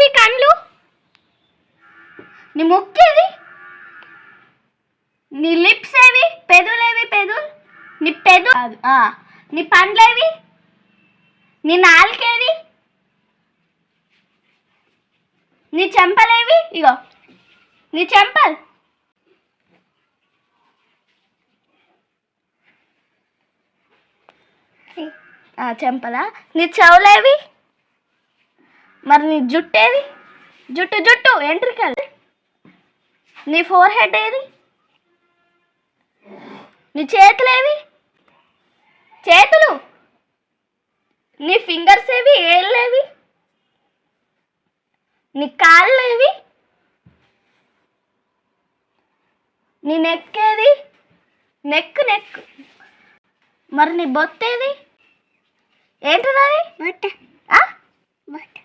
ఏవి కళ్ళు? నీ ముక్కేది? నీ లిప్స్ ఏవి? పెదులేవి? నీ నీ పండ్లేవి? నీ నాలుకేది? నీ చెంపలేవి? ఇగో నీ చెంపలు. చెంపలా? నీ చెవులేవి? మరి నీ జుట్టు ఏది? జుట్టు ఎంట్రికలు. నీ ఫోర్ హెడ్ ఏది? నీ చేతులేవి? చేతులు. నీ ఫింగర్స్ ఏవి? ఏళ్ళేవి? నీ కాళ్ళు ఏవి? నీ నెక్ ఏది? నెక్. మరి నీ బొత్తేది? ఏంటది? బొట్ట.